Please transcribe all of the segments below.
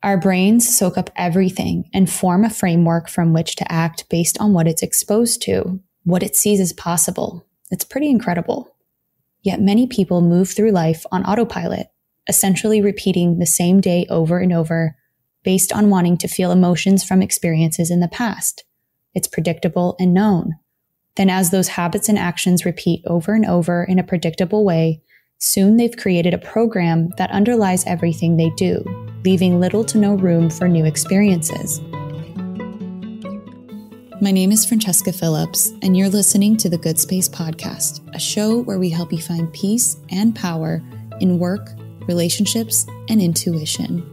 Our brains soak up everything and form a framework from which to act based on what it's exposed to, what it sees as possible. It's pretty incredible. Yet many people move through life on autopilot, essentially repeating the same day over and over, based on wanting to feel emotions from experiences in the past. It's predictable and known. Then as those habits and actions repeat over and over in a predictable way, soon they've created a program that underlies everything they do, leaving little to no room for new experiences. My name is Francesca Phillips, and you're listening to the Good Space Podcast, a show where we help you find peace and power in work, relationships, and intuition.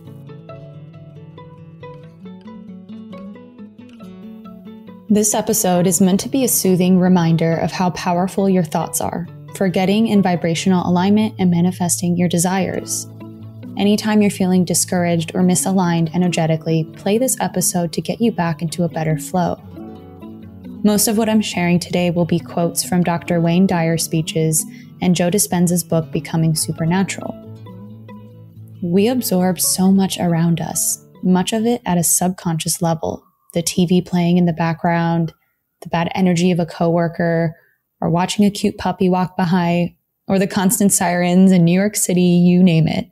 This episode is meant to be a soothing reminder of how powerful your thoughts are for getting in vibrational alignment and manifesting your desires. Anytime you're feeling discouraged or misaligned energetically, play this episode to get you back into a better flow. Most of what I'm sharing today will be quotes from Dr. Dyer speeches and Joe Dispenza's book, Becoming Supernatural. We absorb so much around us, much of it at a subconscious level. The TV playing in the background, the bad energy of a coworker, or watching a cute puppy walk by, or the constant sirens in New York City, you name it.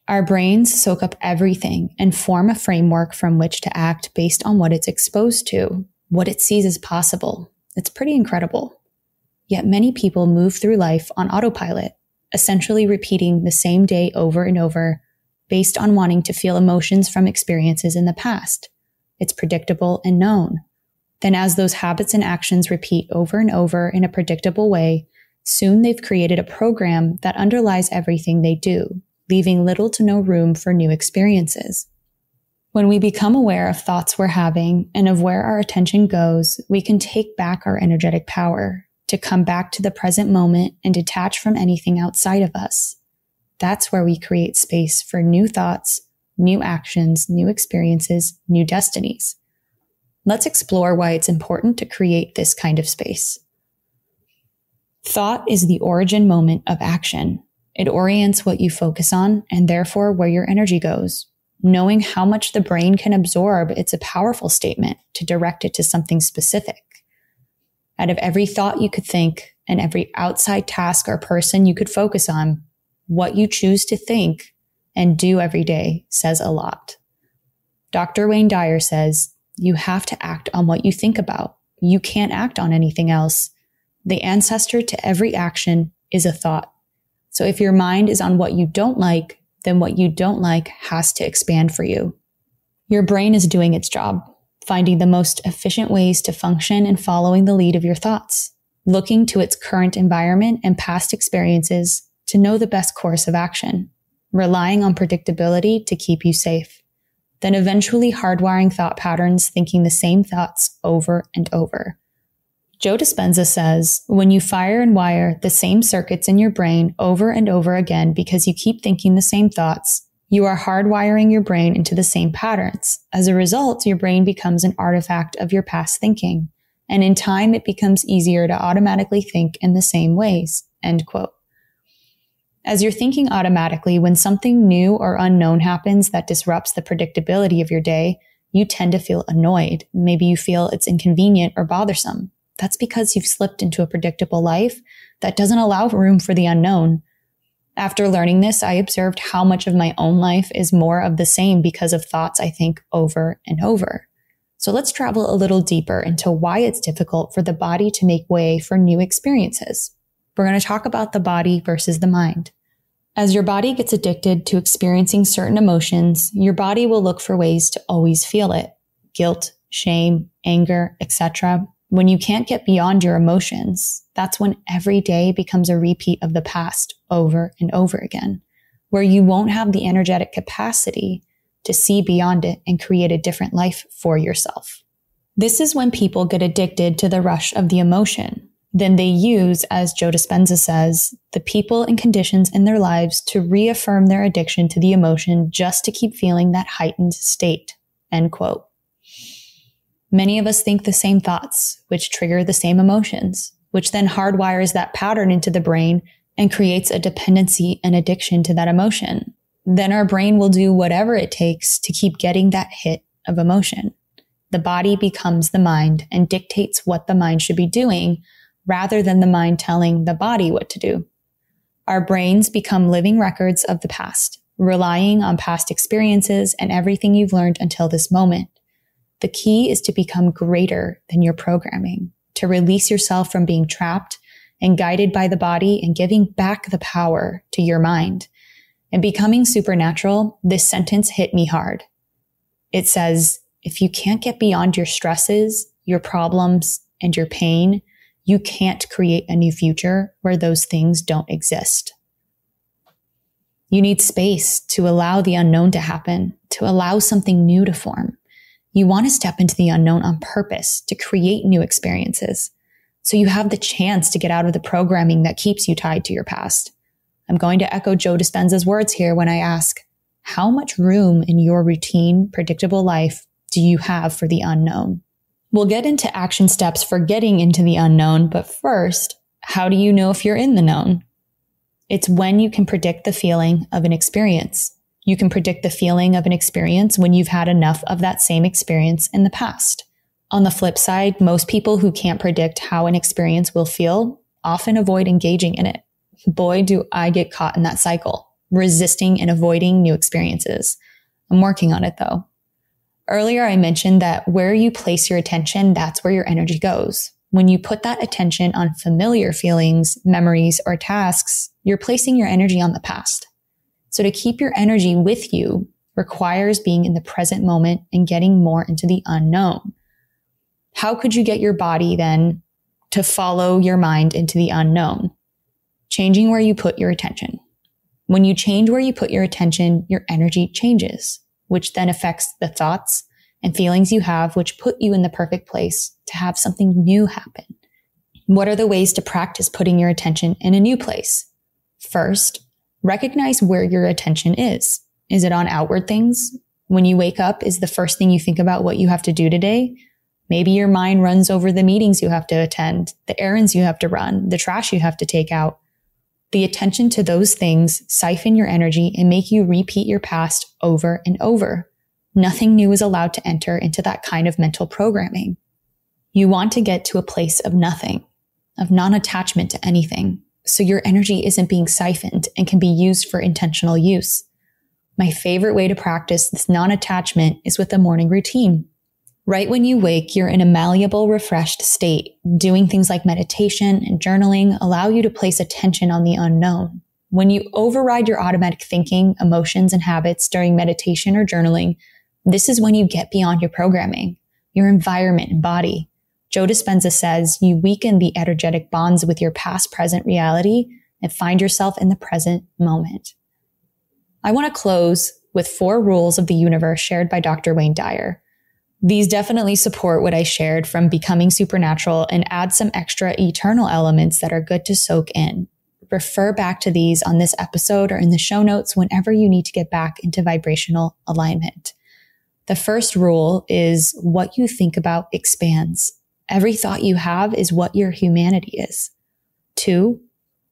Our brains soak up everything and form a framework from which to act based on what it's exposed to, what it sees as possible. It's pretty incredible. Yet many people move through life on autopilot, essentially repeating the same day over and over, based on wanting to feel emotions from experiences in the past. It's predictable and known. Then as those habits and actions repeat over and over in a predictable way, soon they've created a program that underlies everything they do, leaving little to no room for new experiences. When we become aware of thoughts we're having and of where our attention goes, we can take back our energetic power to come back to the present moment and detach from anything outside of us. That's where we create space for new thoughts, new actions, new experiences, new destinies. Let's explore why it's important to create this kind of space. Thought is the origin moment of action. It orients what you focus on and therefore where your energy goes. Knowing how much the brain can absorb, it's a powerful statement to direct it to something specific. Out of every thought you could think and every outside task or person you could focus on, what you choose to think and do every day says a lot. Dr. Dyer says, you have to act on what you think about. You can't act on anything else. The ancestor to every action is a thought. So if your mind is on what you don't like, then what you don't like has to expand for you. Your brain is doing its job, finding the most efficient ways to function and following the lead of your thoughts, looking to its current environment and past experiences to know the best course of action, relying on predictability to keep you safe, then eventually hardwiring thought patterns, thinking the same thoughts over and over. Joe Dispenza says, when you fire and wire the same circuits in your brain over and over again because you keep thinking the same thoughts, you are hardwiring your brain into the same patterns. As a result, your brain becomes an artifact of your past thinking, and in time it becomes easier to automatically think in the same ways. End quote. As you're thinking automatically, when something new or unknown happens that disrupts the predictability of your day, you tend to feel annoyed. Maybe you feel it's inconvenient or bothersome. That's because you've slipped into a predictable life that doesn't allow room for the unknown. After learning this, I observed how much of my own life is more of the same because of thoughts I think over and over. So let's travel a little deeper into why it's difficult for the body to make way for new experiences. We're going to talk about the body versus the mind. As your body gets addicted to experiencing certain emotions, your body will look for ways to always feel it. Guilt, shame, anger, etc. When you can't get beyond your emotions, that's when every day becomes a repeat of the past over and over again, where you won't have the energetic capacity to see beyond it and create a different life for yourself. This is when people get addicted to the rush of the emotion. Then they use, as Joe Dispenza says, the people and conditions in their lives to reaffirm their addiction to the emotion just to keep feeling that heightened state. End quote. Many of us think the same thoughts, which trigger the same emotions, which then hardwires that pattern into the brain and creates a dependency and addiction to that emotion. then our brain will do whatever it takes to keep getting that hit of emotion. The body becomes the mind and dictates what the mind should be doing rather than the mind telling the body what to do. Our brains become living records of the past, relying on past experiences and everything you've learned until this moment. The key is to become greater than your programming, to release yourself from being trapped and guided by the body and giving back the power to your mind. In Becoming Supernatural, this sentence hit me hard. It says, if you can't get beyond your stresses, your problems, and your pain, you can't create a new future where those things don't exist. You need space to allow the unknown to happen, to allow something new to form. You want to step into the unknown on purpose to create new experiences, so you have the chance to get out of the programming that keeps you tied to your past. I'm going to echo Joe Dispenza's words here when I ask, how much room in your routine, predictable life do you have for the unknown? We'll get into action steps for getting into the unknown, but first, how do you know if you're in the known? It's when you can predict the feeling of an experience. You can predict the feeling of an experience when you've had enough of that same experience in the past. On the flip side, most people who can't predict how an experience will feel often avoid engaging in it. Boy, do I get caught in that cycle, resisting and avoiding new experiences. I'm working on it though. Earlier, I mentioned that where you place your attention, that's where your energy goes. When you put that attention on familiar feelings, memories, or tasks, you're placing your energy on the past. So to keep your energy with you requires being in the present moment and getting more into the unknown. How could you get your body then to follow your mind into the unknown? Changing where you put your attention. When you change where you put your attention, your energy changes, which then affects the thoughts and feelings you have, which put you in the perfect place to have something new happen. What are the ways to practice putting your attention in a new place? First, recognize where your attention is. Is it on outward things? When you wake up, is the first thing you think about what you have to do today? Maybe your mind runs over the meetings you have to attend, the errands you have to run, the trash you have to take out. The attention to those things siphon your energy and make you repeat your past over and over. Nothing new is allowed to enter into that kind of mental programming. You want to get to a place of nothing, of non-attachment to anything, so your energy isn't being siphoned and can be used for intentional use. My favorite way to practice this non-attachment is with a morning routine. Right when you wake, you're in a malleable, refreshed state. Doing things like meditation and journaling allow you to place attention on the unknown. When you override your automatic thinking, emotions, and habits during meditation or journaling, this is when you get beyond your programming, your environment and body. Joe Dispenza says you weaken the energetic bonds with your past, present reality and find yourself in the present moment. I want to close with 4 rules of the universe shared by Dr. Wayne Dyer. These definitely support what I shared from Becoming Supernatural and add some extra eternal elements that are good to soak in. Refer back to these on this episode or in the show notes whenever you need to get back into vibrational alignment. The first rule is what you think about expands. Every thought you have is what your humanity is. 2,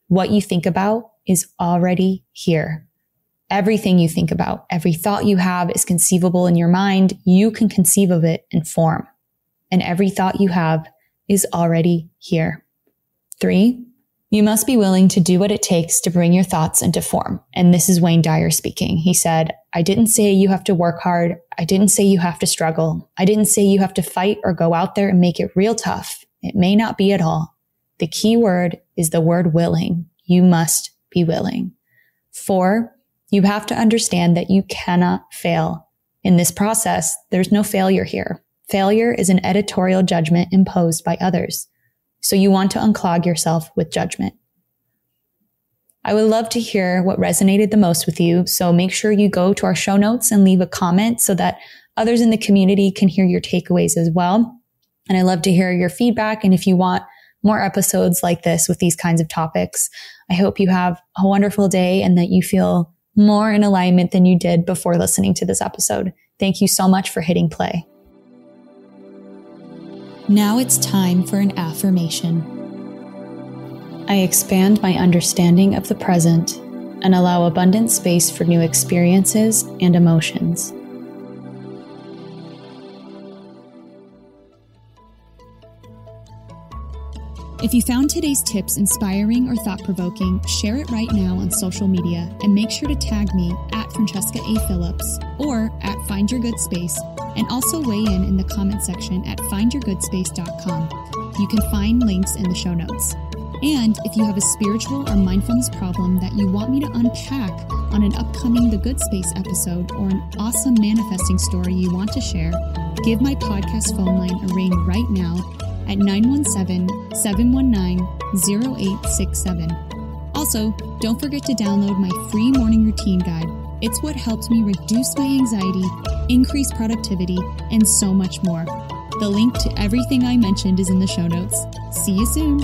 what you think about is already here. Everything you think about, every thought you have is conceivable in your mind. You can conceive of it and form. And every thought you have is already here. 3, you must be willing to do what it takes to bring your thoughts into form. And this is Wayne Dyer speaking. He said, I didn't say you have to work hard. I didn't say you have to struggle. I didn't say you have to fight or go out there and make it real tough. It may not be at all. The key word is the word willing. You must be willing. 4, you have to understand that you cannot fail. In this process, there's no failure here. Failure is an editorial judgment imposed by others. So you want to unclog yourself with judgment. I would love to hear what resonated the most with you. So make sure you go to our show notes and leave a comment so that others in the community can hear your takeaways as well. And I love to hear your feedback. And if you want more episodes like this with these kinds of topics, I hope you have a wonderful day and that you feel more in alignment than you did before listening to this episode. Thank you so much for hitting play. Now it's time for an affirmation. I expand my understanding of the present and allow abundant space for new experiences and emotions. If you found today's tips inspiring or thought-provoking, share it right now on social media and make sure to tag me at Francesca A. Phillips or at Find Your Good Space, and also weigh in the comment section at findyourgoodspace.com. You can find links in the show notes. And if you have a spiritual or mindfulness problem that you want me to unpack on an upcoming The Good Space episode, or an awesome manifesting story you want to share, give my podcast phone line a ring right now at 917-719-0867. Also, don't forget to download my free morning routine guide. It's what helped me reduce my anxiety, increase productivity, and so much more. The link to everything I mentioned is in the show notes. See you soon.